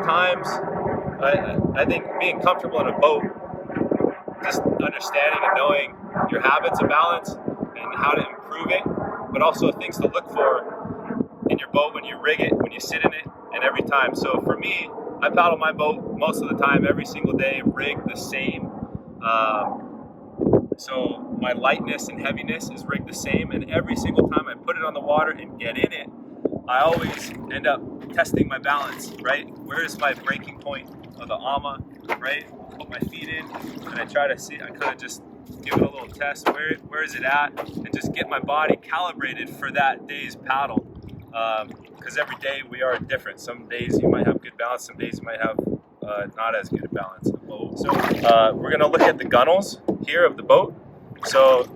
times, I think being comfortable in a boat, just understanding and knowing your habits of balance and how to improve it, but also things to look for in your boat when you rig it, when you sit in it, and every time. So for me, I paddle my boat most of the time, every single day, rigged the same. So my lightness and heaviness is rigged the same, and every single time I put it on the water and get in it, I always end up testing my balance, right? Where is my breaking point of the ama, right? Put my feet in, and I try to see, I kind of just give it a little test, where is it at, and just get my body calibrated for that day's paddle. Because every day we are different. Some days you might have good balance, some days you might have not as good a balance. So we're gonna look at the gunnels here of the boat. So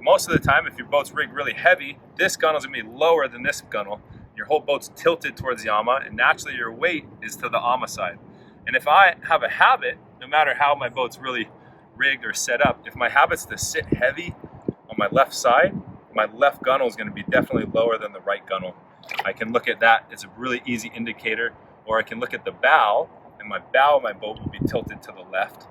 most of the time, if your boat's rigged really heavy, this gunnel's gonna be lower than this gunnel. Your whole boat's tilted towards the ama, and naturally your weight is to the ama side. And if I have a habit, no matter how my boat's really rigged or set up, if my habit's to sit heavy on my left side, my left gunnel is gonna be definitely lower than the right gunnel. I can look at that, it's a really easy indicator, or I can look at the bow, and my bow of my boat will be tilted to the left.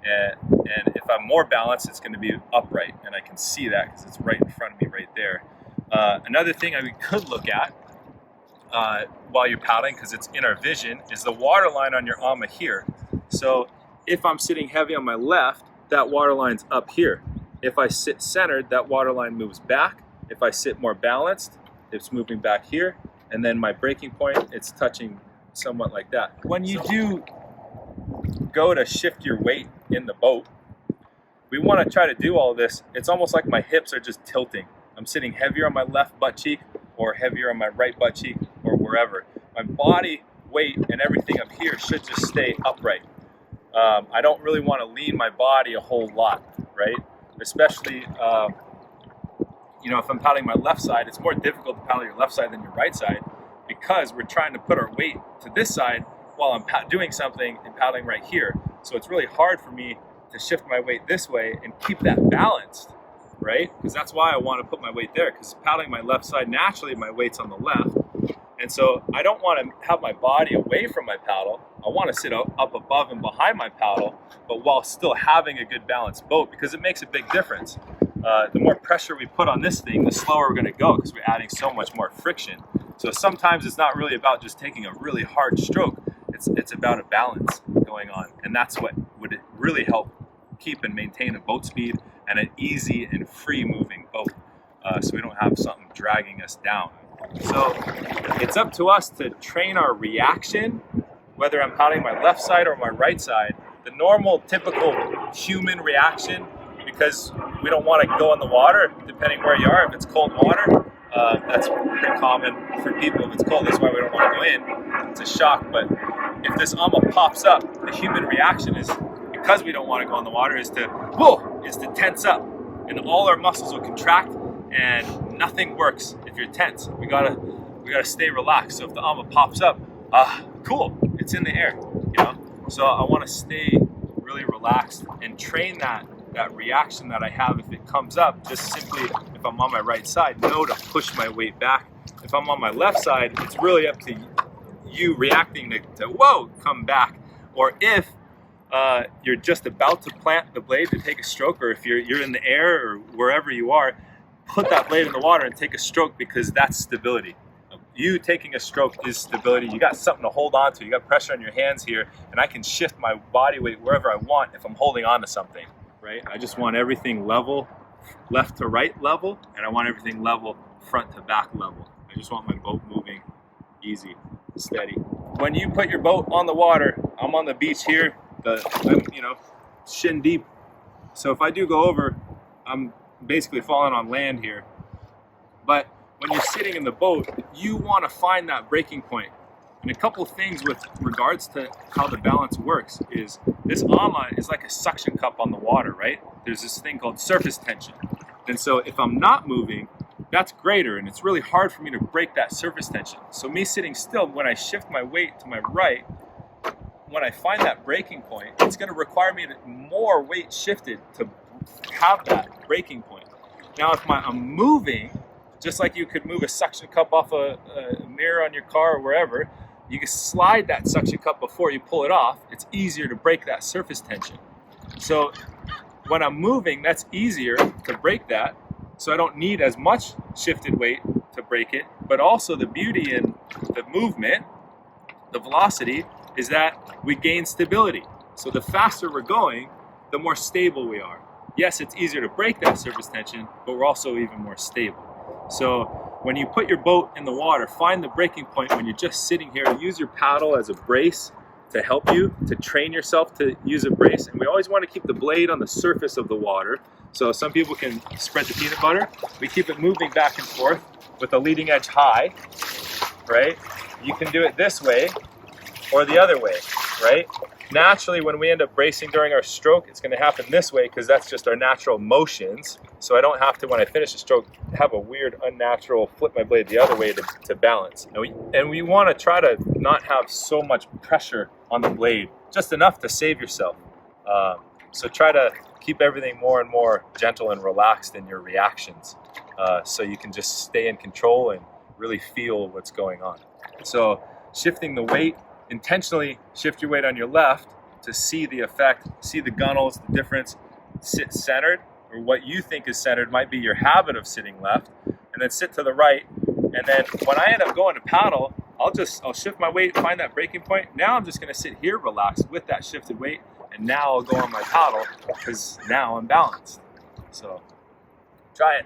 And if I'm more balanced, it's going to be upright, and I can see that because it's right in front of me right there. Another thing I could look at while you're paddling, because it's in our vision, is the water line on your ama here. So if I'm sitting heavy on my left, that water line's up here. If I sit centered, that water line moves back. If I sit more balanced, it's moving back here. And then my breaking point, it's touching somewhat like that. When you do go to shift your weight in the boat, we want to try to do all this. It's almost like my hips are just tilting. I'm sitting heavier on my left butt cheek or heavier on my right butt cheek or wherever. My body weight and everything up here should just stay upright. I don't really want to lean my body a whole lot, right? Especially, you know, if I'm paddling my left side, it's more difficult to paddle your left side than your right side, because we're trying to put our weight to this side while I'm doing something and paddling right here. So it's really hard for me to shift my weight this way and keep that balanced, right? Because that's why I want to put my weight there, because paddling my left side, naturally my weight's on the left. And so I don't want to have my body away from my paddle. I want to sit up above and behind my paddle, but while still having a good balanced boat, because it makes a big difference. The more pressure we put on this thing, the slower we're going to go, because we're adding so much more friction. So sometimes it's not really about just taking a really hard stroke. It's about a balance going on, and that's what would really help keep and maintain a boat speed and an easy and free moving boat, so we don't have something dragging us down. So it's up to us to train our reaction, whether I'm paddling my left side or my right side. The normal, typical human reaction, because we don't want to go in the water, depending where you are. If it's cold water, that's pretty common for people. If it's cold, that's why we don't want to go in. It's a shock. But if this ama pops up, the human reaction is, because we don't want to go in the water, is to, whoa, is to tense up. And all our muscles will contract, and nothing works if you're tense. We gotta stay relaxed. So if the ama pops up, cool, it's in the air, you know? So I want to stay really relaxed and train that reaction that I have if it comes up. Just simply, if I'm on my right side, know to push my weight back. If I'm on my left side, it's really up to you reacting to whoa, come back. Or if you're just about to plant the blade to take a stroke, or if you're in the air or wherever you are, put that blade in the water and take a stroke, because that's stability. You taking a stroke is stability. You got something to hold on to. You got pressure on your hands here, and I can shift my body weight wherever I want if I'm holding on to something, right? I just want everything level, left to right level, and I want everything level, front to back level. I just want my boat moving easy, steady. When you put your boat on the water, I'm on the beach here, I'm, you know, shin deep. So if I do go over, I'm basically falling on land here. But when you're sitting in the boat, you want to find that breaking point. And a couple things with regards to how the balance works is, this ama is like a suction cup on the water, right? There's this thing called surface tension. And so if I'm not moving, that's greater, and it's really hard for me to break that surface tension. So me sitting still, when I shift my weight to my right, when I find that breaking point, it's going to require me more weight shifted to have that breaking point. Now, if I'm moving, just like you could move a suction cup off a mirror on your car or wherever, you can slide that suction cup before you pull it off. It's easier to break that surface tension. So when I'm moving, that's easier to break that. So I don't need as much shifted weight to break it. But also the beauty in the movement, the velocity, is that we gain stability. So the faster we're going, the more stable we are. Yes, it's easier to break that surface tension, but we're also even more stable. So when you put your boat in the water, find the breaking point when you're just sitting here. Use your paddle as a brace to help you, to train yourself to use a brace. And we always want to keep the blade on the surface of the water. So some people can spread the peanut butter. We keep it moving back and forth with the leading edge high, right? You can do it this way or the other way, right? Naturally, when we end up bracing during our stroke, it's going to happen this way because that's just our natural motions. So I don't have to, when I finish a stroke, have a weird, unnatural flip my blade the other way to balance. And we want to try to not have so much pressure on the blade, just enough to save yourself. So try to keep everything more and more gentle and relaxed in your reactions, so you can just stay in control and really feel what's going on. So shifting the weight, intentionally shift your weight on your left to see the effect, see the gunnels, the difference. Sit centered, or what you think is centered might be your habit of sitting left, and then sit to the right. And then when I end up going to paddle, I'll shift my weight, find that breaking point. Now I'm just going to sit here relaxed with that shifted weight, and now I'll go on my paddle because now I'm balanced. So try it.